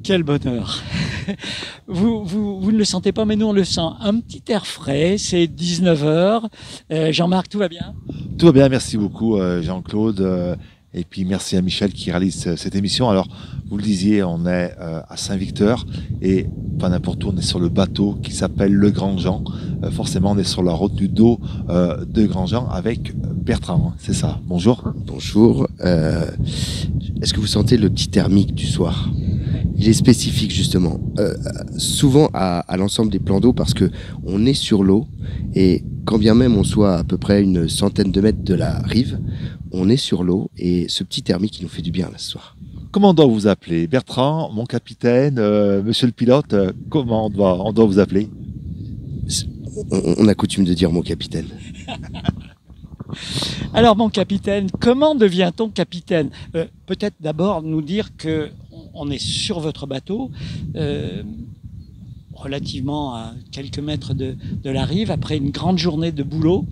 Quel bonheur. Vous ne le sentez pas, mais nous on le sent. Un petit air frais, c'est 19 heures. Jean-Marc, tout va bien? Tout va bien, merci beaucoup Jean-Claude. Et puis merci à Michel qui réalise cette émission. Alors, vous le disiez, on est à Saint-Victor et pas n'importe où, on est sur le bateau qui s'appelle le Grand Jean. Forcément, on est sur la route du dos de Grand Jean avec Bertrand, c'est ça. Bonjour. Bonjour. Est-ce que vous sentez le petit thermique du soir? Il est spécifique justement, souvent à l'ensemble des plans d'eau parce que on est sur l'eau et quand bien même on soit à peu près une centaine de mètres de la rive, on est sur l'eau et ce petit thermique il nous fait du bien là ce soir. Comment on doit vous appeler? Bertrand, mon capitaine, monsieur le pilote, comment on doit vous appeler? On a coutume de dire mon capitaine. Alors mon capitaine, comment devient-on capitaine? Peut-être d'abord nous dire que on est sur votre bateau, relativement à quelques mètres de la rive, après une grande journée de boulot,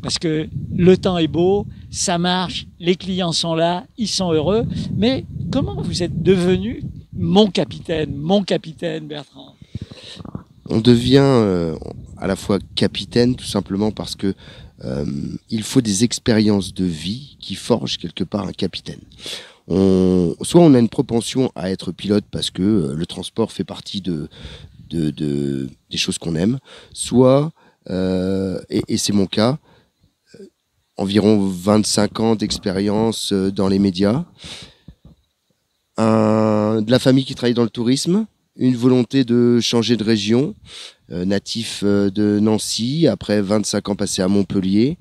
parce que le temps est beau, ça marche, les clients sont là, ils sont heureux. Mais comment vous êtes devenu mon capitaine Bertrand? On devient à la fois capitaine tout simplement parce que il faut des expériences de vie qui forgent quelque part un capitaine. Soit on a une propension à être pilote parce que le transport fait partie des choses qu'on aime, soit, et c'est mon cas, environ 25 ans d'expérience dans les médias, de la famille qui travaille dans le tourisme, une volonté de changer de région, natif de Nancy, après 25 ans passés à Montpellier.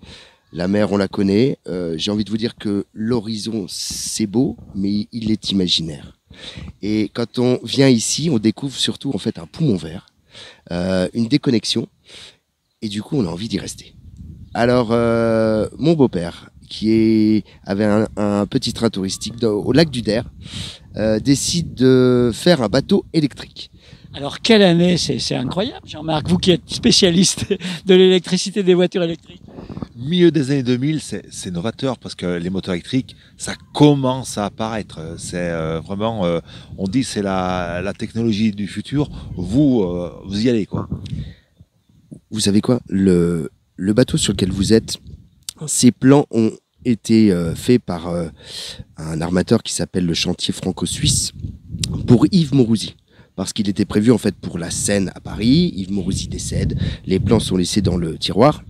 La mer, on la connaît. J'ai envie de vous dire que l'horizon, c'est beau, mais il est imaginaire. Et quand on vient ici, on découvre surtout en fait un poumon vert, une déconnexion, et du coup, on a envie d'y rester. Alors, mon beau-père, qui avait un petit train touristique au lac du Der, décide de faire un bateau électrique. Alors, quelle année? C'est incroyable, Jean-Marc, vous qui êtes spécialiste de l'électricité des voitures électriques. Milieu des années 2000, c'est novateur parce que les moteurs électriques, ça commence à apparaître. C'est vraiment, on dit c'est la technologie du futur. Vous y allez quoi. Vous savez quoi? Le bateau sur lequel vous êtes, ces plans ont été faits par un armateur qui s'appelle le Chantier Franco-Suisse pour Yves Mourouzi. Parce qu'il était prévu en fait pour la Seine à Paris. Yves Mourouzi décède, les plans sont laissés dans le tiroir.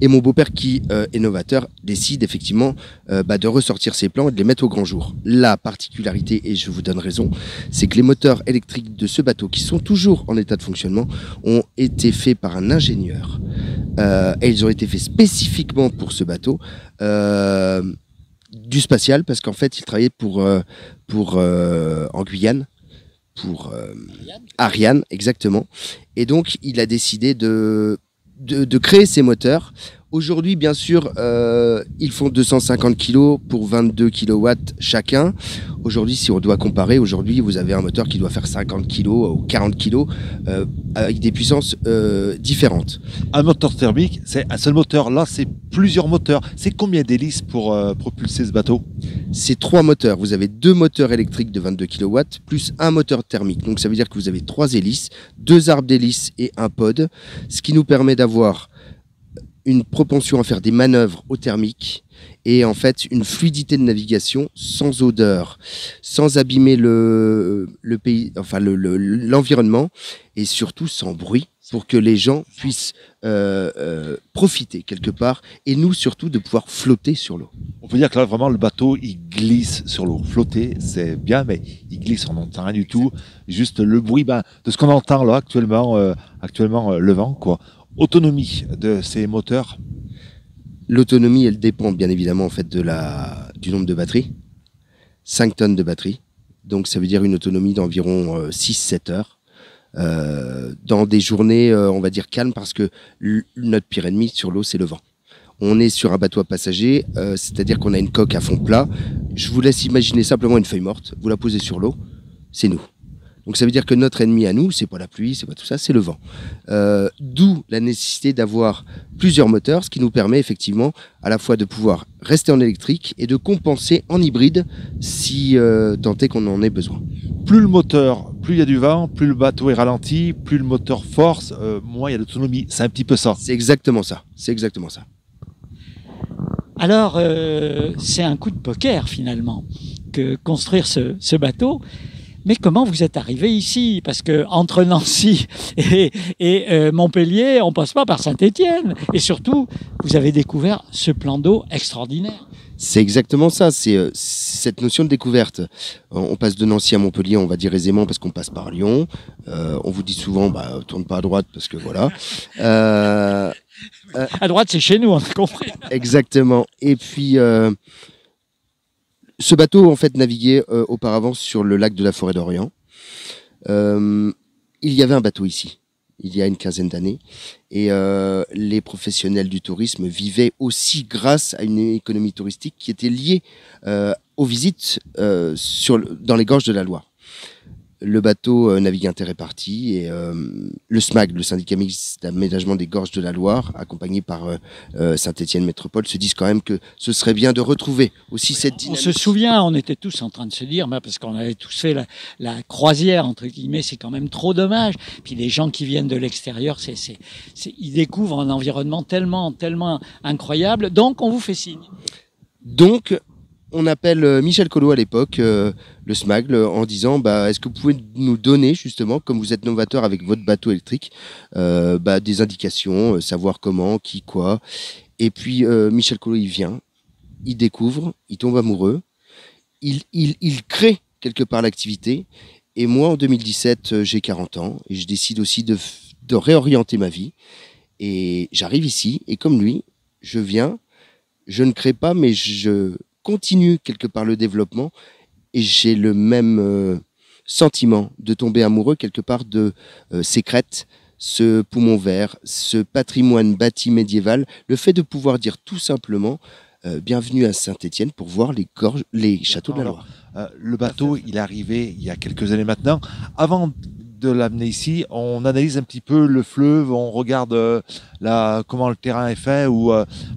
Et mon beau-père qui est novateur décide effectivement de ressortir ces plans et de les mettre au grand jour. La particularité, et je vous donne raison, c'est que les moteurs électriques de ce bateau, qui sont toujours en état de fonctionnement, ont été faits par un ingénieur. Et ils ont été faits spécifiquement pour ce bateau. Du spatial, parce qu'en fait, il travaillait en Guyane. Pour Ariane, exactement. Et donc, il a décidé de créer ces moteurs. Aujourd'hui, bien sûr, ils font 250 kg pour 22 kW chacun. Aujourd'hui, si on doit comparer, aujourd'hui, vous avez un moteur qui doit faire 50 kg ou 40 kg avec des puissances différentes. Un moteur thermique, c'est un seul moteur. Là, c'est plusieurs moteurs. C'est combien d'hélices pour propulser ce bateau? C'est 3 moteurs. Vous avez 2 moteurs électriques de 22 kW plus un moteur thermique. Donc, ça veut dire que vous avez 3 hélices, 2 arbres d'hélices et un pod, ce qui nous permet d'avoir une propension à faire des manœuvres au thermique et en fait une fluidité de navigation sans odeur, sans abîmer le pays, enfin l'environnement et surtout sans bruit pour que les gens puissent profiter quelque part et nous surtout de pouvoir flotter sur l'eau. On peut dire que là vraiment le bateau il glisse sur l'eau. Flotter c'est bien mais il glisse, on n'entend rien du tout, juste le bruit de ce qu'on entend là actuellement le vent quoi. Autonomie de ces moteurs? L'autonomie, elle dépend bien évidemment en fait du nombre de batteries. 5 tonnes de batterie. Donc ça veut dire une autonomie d'environ 6-7 heures. Dans des journées, on va dire calmes, parce que notre pire ennemi sur l'eau, c'est le vent. On est sur un bateau à passagers, c'est-à-dire qu'on a une coque à fond plat. Je vous laisse imaginer simplement une feuille morte. Vous la posez sur l'eau, c'est nous. Donc ça veut dire que notre ennemi à nous, c'est pas la pluie, c'est pas tout ça, c'est le vent. D'où la nécessité d'avoir plusieurs moteurs, ce qui nous permet effectivement à la fois de pouvoir rester en électrique et de compenser en hybride si tant est qu'on en ait besoin. Plus le moteur, plus il y a du vent, plus le bateau est ralenti, plus le moteur force, moins il y a d'autonomie. C'est un petit peu ça. C'est exactement ça. C'est exactement ça. Alors, c'est un coup de poker finalement que construire ce bateau. Mais comment vous êtes arrivé ici? Parce que entre Nancy et Montpellier, on passe pas par Saint-Étienne. Et surtout, vous avez découvert ce plan d'eau extraordinaire. C'est exactement ça, c'est cette notion de découverte. On passe de Nancy à Montpellier, on va dire aisément parce qu'on passe par Lyon. On vous dit souvent, tourne pas à droite parce que voilà. À droite, c'est chez nous, on a compris. Exactement. Et puis, ce bateau, en fait, naviguait auparavant sur le lac de la Forêt d'Orient. Il y avait un bateau ici, il y a une quinzaine d'années. Et les professionnels du tourisme vivaient aussi grâce à une économie touristique qui était liée aux visites dans les gorges de la Loire. Le bateau naviguait interréparti et le SMAG, le syndicat mixte d'aménagement des gorges de la Loire, accompagné par Saint-Étienne Métropole, se disent quand même que ce serait bien de retrouver aussi cette dynamique. On se souvient, on était tous en train de se dire, parce qu'on avait tous fait la croisière, entre guillemets, c'est quand même trop dommage. Puis les gens qui viennent de l'extérieur, ils découvrent un environnement tellement incroyable. Donc, on vous fait signe. Donc, on appelle Michel Collot à l'époque, le SMAG, en disant est-ce que vous pouvez nous donner justement, comme vous êtes novateur avec votre bateau électrique, des indications, savoir comment, qui, quoi. Et puis Michel Collot, il vient, il découvre, il tombe amoureux, il crée quelque part l'activité. Et moi, en 2017, j'ai 40 ans et je décide aussi de réorienter ma vie. Et j'arrive ici et comme lui, je viens, je ne crée pas, mais je continue quelque part le développement et j'ai le même sentiment de tomber amoureux quelque part de ces crêtes, ce poumon vert, ce patrimoine bâti médiéval, le fait de pouvoir dire tout simplement bienvenue à Saint-Étienne pour voir les châteaux de la Loire. Le bateau, il est arrivé il y a quelques années maintenant. Avant de l'amener ici, on analyse un petit peu le fleuve, on regarde comment le terrain est fait,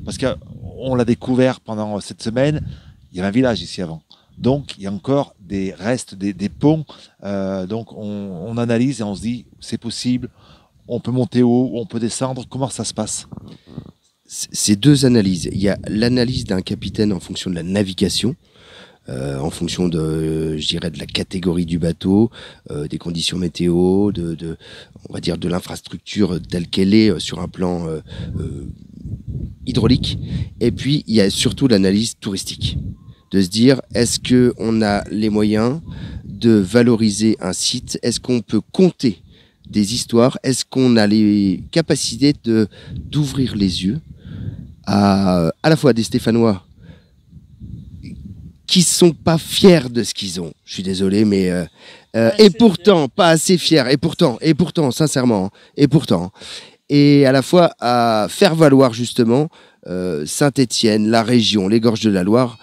parce qu'on l'a découvert pendant cette semaine. Il y avait un village ici avant. Donc, il y a encore des restes, des ponts. Donc, on analyse et on se dit, c'est possible, on peut monter haut, on peut descendre. Comment ça se passe? C'est deux analyses. Il y a l'analyse d'un capitaine en fonction de la navigation, en fonction de la catégorie du bateau, des conditions météo, on va dire de l'infrastructure telle qu'elle est sur un plan hydraulique. Et puis, il y a surtout l'analyse touristique. De se dire, est-ce qu'on a les moyens de valoriser un site? Est-ce qu'on peut compter des histoires? Est-ce qu'on a les capacités d'ouvrir les yeux à la fois des Stéphanois qui sont pas fiers de ce qu'ils ont? Je suis désolé, mais et pourtant pas assez fiers. Et pourtant, sincèrement, et à la fois à faire valoir justement Saint-Étienne, la région, les gorges de la Loire,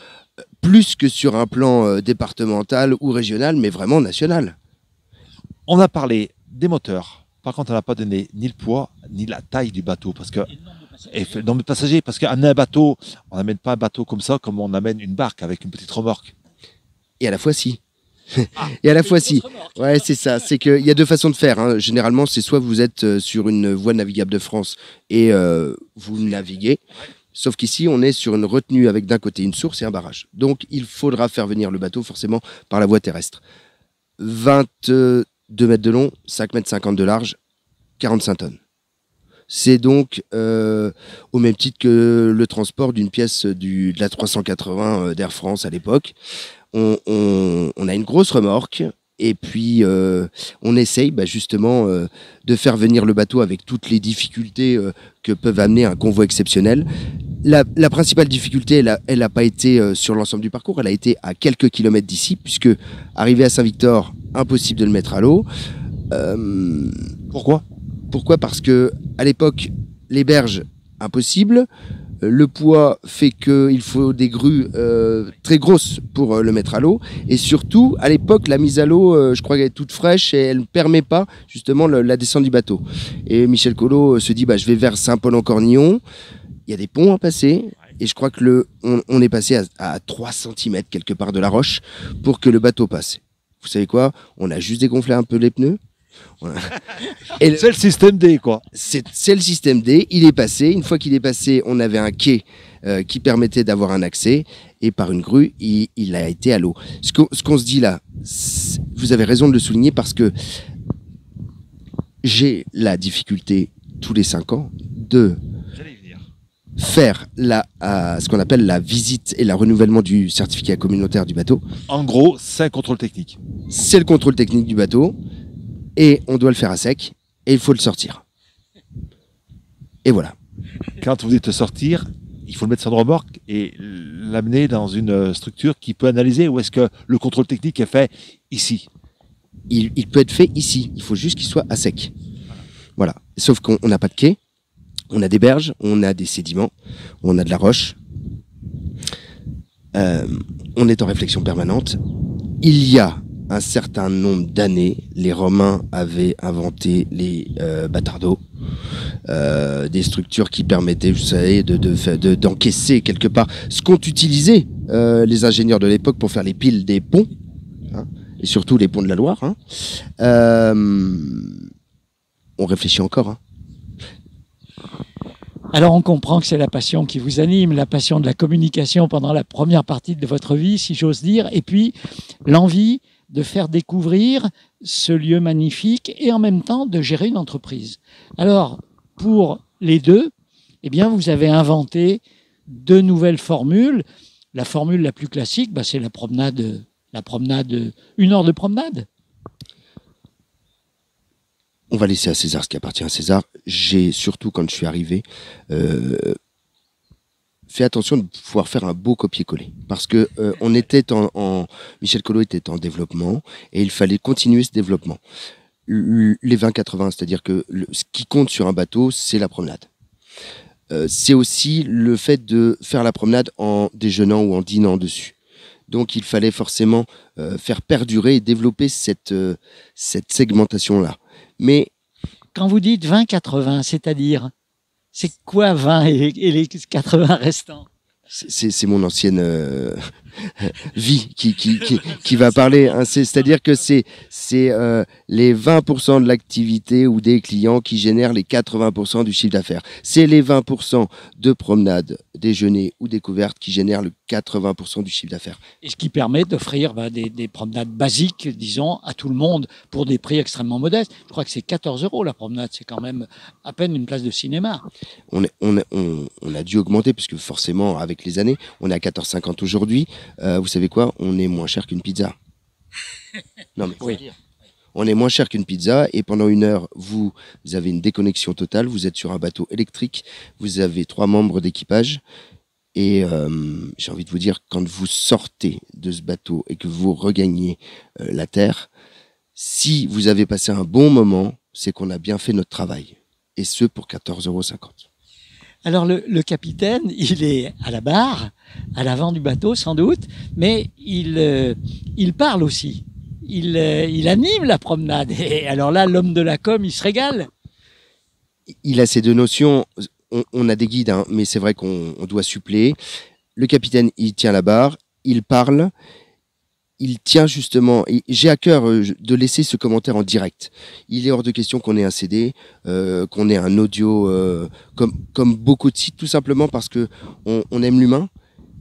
plus que sur un plan départemental ou régional, mais vraiment national. On a parlé des moteurs. Par contre, on n'a pas donné ni le poids, ni la taille du bateau. Et le nombre de passagers. Parce qu'amener un bateau, on n'amène pas un bateau comme ça, comme on amène une barque avec une petite remorque. Et à la fois, si. Et à la fois, si. Ouais, c'est ça. C'est qu'il y a deux façons de faire. Hein. Généralement, c'est soit vous êtes sur une voie navigable de France et vous naviguez. Sauf qu'ici, on est sur une retenue avec d'un côté une source et un barrage. Donc, il faudra faire venir le bateau forcément par la voie terrestre. 22 mètres de long, 5 mètres 50 de large, 45 tonnes. C'est donc au même titre que le transport d'une pièce de la 380 d'Air France à l'époque. On a une grosse remorque et puis on essaye justement de faire venir le bateau avec toutes les difficultés que peuvent amener un convoi exceptionnel. La principale difficulté, elle n'a pas été sur l'ensemble du parcours, elle a été à quelques kilomètres d'ici, puisque arrivé à Saint-Victor, impossible de le mettre à l'eau. Pourquoi ? Parce que à l'époque, les berges, impossible. Le poids fait qu'il faut des grues très grosses pour le mettre à l'eau. Et surtout, à l'époque, la mise à l'eau, je crois qu'elle est toute fraîche et elle ne permet pas justement la descente du bateau. Et Michel Collot se dit, je vais vers Saint-Paul-en-Cornillon. Il y a des ponts à passer. Et je crois que on est passé à 3 cm quelque part de la roche pour que le bateau passe. Vous savez quoi? On a juste dégonflé un peu les pneus. Et c'est le système D, quoi. C'est le système D. Il est passé. Une fois qu'il est passé, on avait un quai qui permettait d'avoir un accès. Et par une grue, il a été à l'eau. Ce qu'on se dit là, vous avez raison de le souligner parce que j'ai la difficulté tous les 5 ans de faire ce qu'on appelle la visite et le renouvellement du certificat communautaire du bateau. En gros, c'est un contrôle technique. C'est le contrôle technique du bateau et on doit le faire à sec et il faut le sortir. Et voilà. Quand vous dites sortir, il faut le mettre sur une remorque et l'amener dans une structure qui peut analyser, ou est-ce que le contrôle technique est fait ici? Il peut être fait ici, il faut juste qu'il soit à sec. Voilà. Sauf qu'on n'a pas de quai. On a des berges, on a des sédiments, on a de la roche. On est en réflexion permanente. Il y a un certain nombre d'années, les Romains avaient inventé les batardeaux, des structures qui permettaient, vous savez, d'encaisser quelque part ce qu'ont utilisé les ingénieurs de l'époque pour faire les piles des ponts, hein, et surtout les ponts de la Loire. Hein. On réfléchit encore. Hein. Alors on comprend que c'est la passion qui vous anime, la passion de la communication pendant la première partie de votre vie, si j'ose dire, et puis l'envie de faire découvrir ce lieu magnifique et en même temps de gérer une entreprise. Alors, pour les deux, eh bien, vous avez inventé 2 nouvelles formules. La formule la plus classique, c'est la promenade, 1 heure de promenade. On va laisser à César ce qui appartient à César. J'ai surtout, quand je suis arrivé, fait attention de pouvoir faire un beau copier-coller. Parce que on était Michel Collot était en développement et il fallait continuer ce développement. Les 20-80, c'est-à-dire que ce qui compte sur un bateau, c'est la promenade. C'est aussi le fait de faire la promenade en déjeunant ou en dînant dessus. Donc il fallait forcément faire perdurer et développer cette segmentation-là. Mais quand vous dites 20-80, c'est-à-dire, c'est quoi 20 et les 80 restants? C'est mon ancienne vie qui va parler. Hein. C'est-à-dire que c'est les 20% de l'activité ou des clients qui génèrent les 80% du chiffre d'affaires. C'est les 20% de promenade, déjeuner ou découverte qui génèrent le 80% du chiffre d'affaires. Et ce qui permet d'offrir des promenades basiques, disons, à tout le monde pour des prix extrêmement modestes. Je crois que c'est 14 € la promenade, c'est quand même à peine une place de cinéma. On a dû augmenter puisque forcément avec les années, on est à 14,50 aujourd'hui. Vous savez quoi? On est moins cher qu'une pizza. Non mais oui. On est moins cher qu'une pizza et pendant 1 heure, vous avez une déconnexion totale. Vous êtes sur un bateau électrique. Vous avez 3 membres d'équipage. Et j'ai envie de vous dire, quand vous sortez de ce bateau et que vous regagnez la terre, si vous avez passé un bon moment, c'est qu'on a bien fait notre travail. Et ce, pour 14,50 €. Alors le capitaine, il est à la barre, à l'avant du bateau sans doute, mais il parle aussi. Il anime la promenade. Et alors là, l'homme de la com, il se régale. Il a ces 2 notions. On a des guides, hein, mais c'est vrai qu'on doit suppléer. Le capitaine, il tient la barre, il parle, il tient justement. J'ai à cœur de laisser ce commentaire en direct. Il est hors de question qu'on ait un CD, qu'on ait un audio, comme beaucoup de sites, tout simplement parce que on aime l'humain.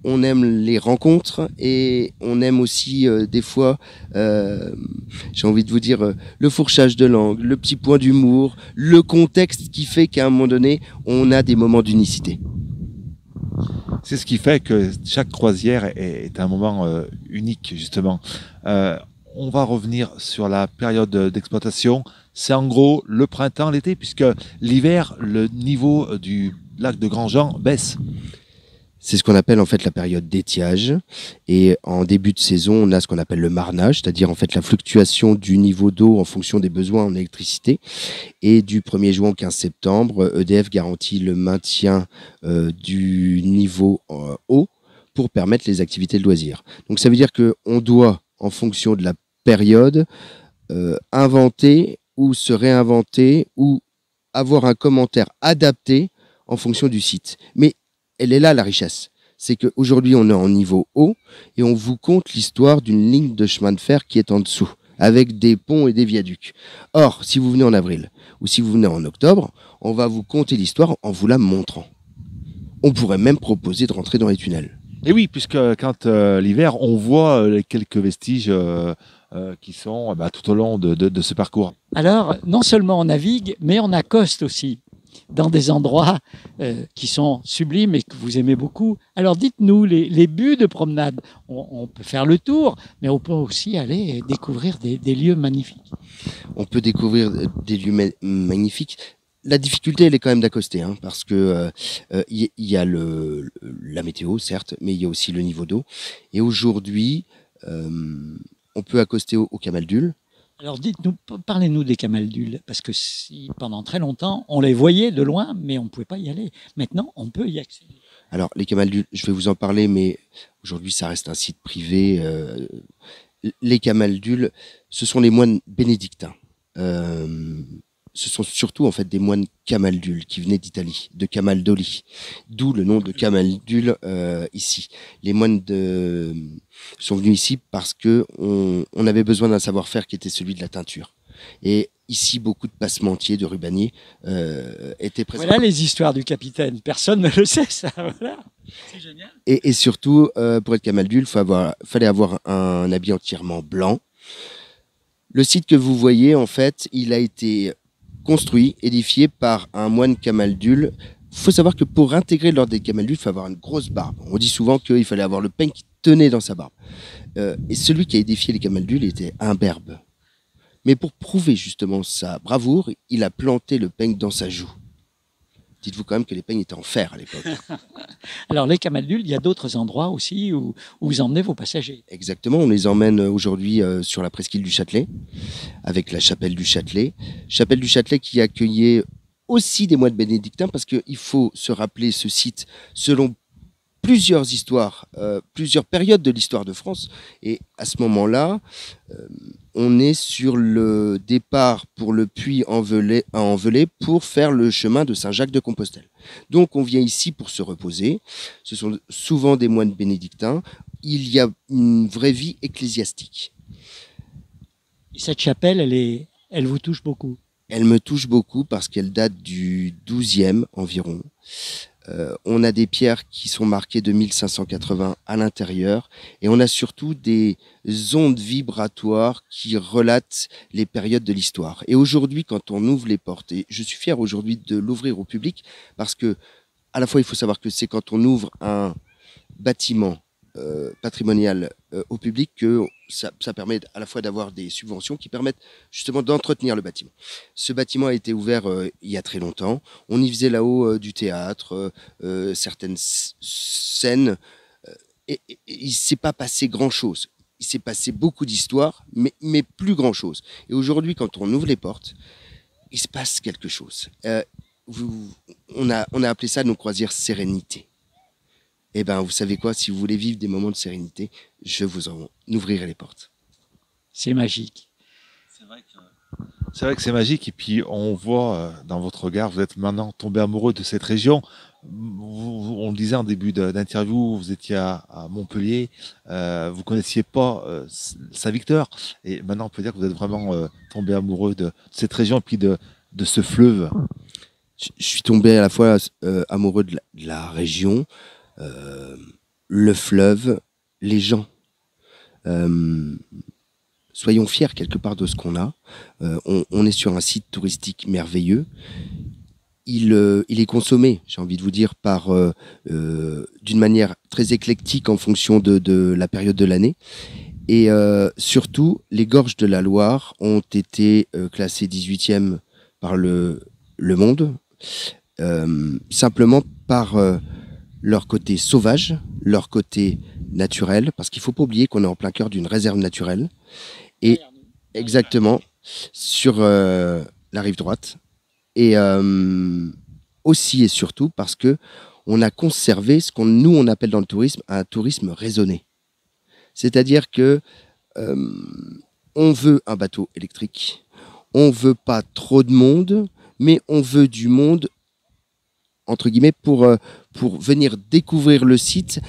On aime les rencontres et on aime aussi des fois, j'ai envie de vous dire, le fourchage de langue, le petit point d'humour, le contexte qui fait qu'à un moment donné, on a des moments d'unicité. C'est ce qui fait que chaque croisière est un moment unique, justement. On va revenir sur la période d'exploitation. C'est en gros le printemps, l'été, puisque l'hiver, le niveau du lac de Grandjean baisse. C'est ce qu'on appelle en fait la période d'étiage. Et en début de saison, on a ce qu'on appelle le marnage, c'est-à-dire en fait la fluctuation du niveau d'eau en fonction des besoins en électricité. Et du 1er juin au 15 septembre, EDF garantit le maintien du niveau eau pour permettre les activités de loisirs. Donc ça veut dire qu'on doit, en fonction de la période, inventer ou se réinventer ou avoir un commentaire adapté en fonction du site. Mais elle est là la richesse. C'est qu'aujourd'hui on est en niveau haut et on vous conte l'histoire d'une ligne de chemin de fer qui est en dessous, avec des ponts et des viaducs. Or, si vous venez en avril ou si vous venez en octobre, on va vous conter l'histoire en vous la montrant. On pourrait même proposer de rentrer dans les tunnels. Et oui, puisque quand l'hiver, on voit les quelques vestiges qui sont tout au long de ce parcours. Alors, non seulement on navigue, mais on accoste aussi dans des endroits qui sont sublimes et que vous aimez beaucoup. Alors dites-nous, les buts de promenade, on peut faire le tour, mais on peut aussi aller découvrir des lieux magnifiques. On peut découvrir des lieux magnifiques. La difficulté, elle est quand même d'accoster, hein, parce que y a la météo, certes, mais il y a aussi le niveau d'eau. Et aujourd'hui, on peut accoster au Camaldule. Alors dites-nous, parlez-nous des camaldules, parce que si, pendant très longtemps, on les voyait de loin, mais on ne pouvait pas y aller. Maintenant, on peut y accéder. Alors, les camaldules, je vais vous en parler, mais aujourd'hui, ça reste un site privé. Les camaldules, ce sont les moines bénédictins. Ce sont surtout en fait des moines camaldules qui venaient d'Italie, de Camaldoli, d'où le nom de Camaldule ici. Les moines sont venus ici parce que on avait besoin d'un savoir-faire qui était celui de la teinture. Et ici, beaucoup de passementiers, de rubaniers étaient présents. Voilà les histoires du capitaine. Personne ne le sait, ça. Voilà. C'est génial. Et surtout, pour être camaldule, fallait avoir un habit entièrement blanc. Le site que vous voyez, en fait, il a été construit, édifié par un moine camaldule. Il faut savoir que pour intégrer l'ordre des camaldules, il faut avoir une grosse barbe. On dit souvent qu'il fallait avoir le peigne qui tenait dans sa barbe. Et celui qui a édifié les camaldules était imberbe. Mais pour prouver justement sa bravoure, il a planté le peigne dans sa joue. Dites-vous quand même que les peignes étaient en fer à l'époque. Alors les camaldules, il y a d'autres endroits aussi où vous emmenez vos passagers. Exactement, on les emmène aujourd'hui sur la presqu'île du Châtelet, avec la chapelle du Châtelet. Chapelle du Châtelet qui accueillait aussi des moines bénédictins, parce qu'il faut se rappeler ce site selon plusieurs histoires, plusieurs périodes de l'histoire de France. Et à ce moment-là, on est sur le départ pour le Puy-en-Velay pour faire le chemin de Saint-Jacques-de-Compostelle. Donc on vient ici pour se reposer. Ce sont souvent des moines bénédictins. Il y a une vraie vie ecclésiastique. Et cette chapelle, elle vous touche beaucoup. Elle me touche beaucoup parce qu'elle date du 12e environ. On a des pierres qui sont marquées de 1580 à l'intérieur et on a surtout des ondes vibratoires qui relatent les périodes de l'histoire. Et aujourd'hui, quand on ouvre les portes, et je suis fier aujourd'hui de l'ouvrir au public parce que à la fois il faut savoir que c'est quand on ouvre un bâtiment patrimonial au public que ça permet à la fois d'avoir des subventions qui permettent justement d'entretenir le bâtiment. Ce bâtiment a été ouvert il y a très longtemps. On y faisait là-haut du théâtre, certaines scènes. Et il ne s'est pas passé grand-chose. Il s'est passé beaucoup d'histoires, mais plus grand-chose. Et aujourd'hui, quand on ouvre les portes, il se passe quelque chose. On a appelé ça nos croisières sérénité. Eh bien, vous savez quoi, si vous voulez vivre des moments de sérénité, je vous en ouvrirai les portes. C'est magique. C'est vrai que c'est magique. Et puis, on voit dans votre regard, vous êtes maintenant tombé amoureux de cette région. On le disait en début d'interview, vous étiez à Montpellier, vous connaissiez pas Saint-Victor. Et maintenant, on peut dire que vous êtes vraiment tombé amoureux de cette région et puis de ce fleuve. Je suis tombé à la fois amoureux de la région, le fleuve, les gens. Soyons fiers quelque part de ce qu'on a. On est sur un site touristique merveilleux. Il est consommé, j'ai envie de vous dire, d'une manière très éclectique en fonction de la période de l'année. Et surtout, les gorges de la Loire ont été classées 18e par le Monde, simplement par leur côté sauvage, leur côté naturel, parce qu'il faut pas oublier qu'on est en plein cœur d'une réserve naturelle. Et exactement, sur la rive droite. Et aussi et surtout parce que on a conservé ce nous on appelle dans le tourisme un tourisme raisonné. C'est-à-dire que on veut un bateau électrique, on veut pas trop de monde, mais on veut du monde entre guillemets pour venir découvrir le site,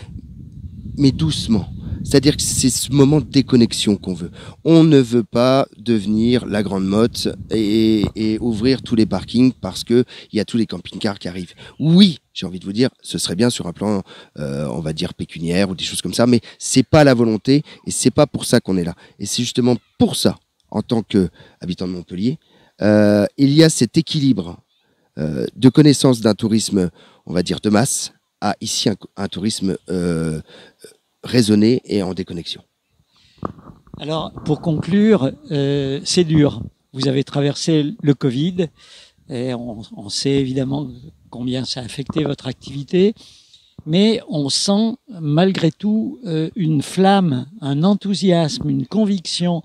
mais doucement. C'est-à-dire que c'est ce moment de déconnexion qu'on veut. On ne veut pas devenir la grande motte et ouvrir tous les parkings parce que il y a tous les camping-cars qui arrivent. Oui, j'ai envie de vous dire, ce serait bien sur un plan, on va dire pécuniaire ou des choses comme ça, mais c'est pas la volonté et c'est pas pour ça qu'on est là. Et c'est justement pour ça, en tant qu'habitant de Montpellier, il y a cet équilibre de connaissance d'un tourisme, on va dire de masse, à ici un tourisme raisonné et en déconnexion. Alors, pour conclure, c'est dur. Vous avez traversé le Covid et on sait évidemment combien ça a affecté votre activité, mais on sent malgré tout une flamme, un enthousiasme, une conviction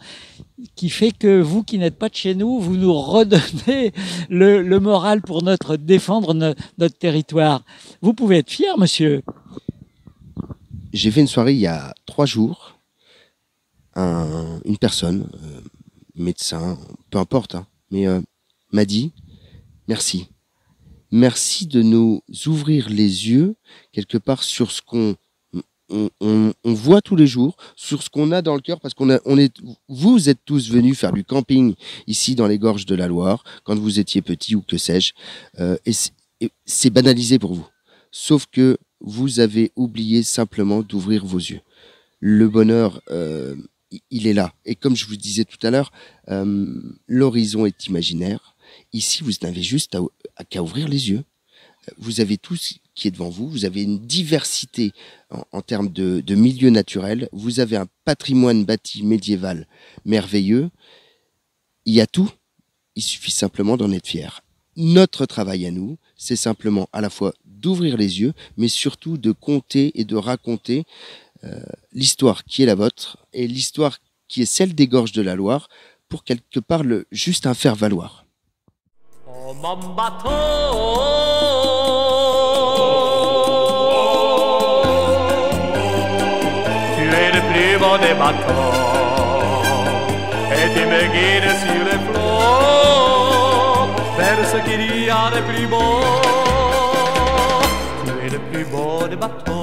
qui fait que vous qui n'êtes pas de chez nous, vous nous redonnez le moral pour défendre notre territoire. Vous pouvez être fier, monsieur. J'ai fait une soirée il y a 3 jours. Une personne, médecin, peu importe, hein, mais m'a dit merci. Merci de nous ouvrir les yeux quelque part sur ce qu'on voit tous les jours, sur ce qu'on a dans le cœur, parce vous êtes tous venus faire du camping ici dans les gorges de la Loire quand vous étiez petits ou que sais-je, et c'est banalisé pour vous. Sauf que vous avez oublié simplement d'ouvrir vos yeux. Le bonheur, il est là. Et comme je vous disais tout à l'heure, l'horizon est imaginaire. Ici, vous n'avez juste qu'à ouvrir les yeux. Vous avez tout ce qui est devant vous. Vous avez une diversité en termes de milieux naturels. Vous avez un patrimoine bâti médiéval merveilleux. Il y a tout. Il suffit simplement d'en être fier. Notre travail à nous, c'est simplement à la fois d'ouvrir les yeux, mais surtout de compter et de raconter l'histoire qui est la vôtre et l'histoire qui est celle des gorges de la Loire pour quelque part juste un faire valoir. Oh mon bateau, tu es le plus beau des bateaux et tu me guides sur les flots vers ce qu'il y a de plus beau. Tu es le plus beau des bateaux.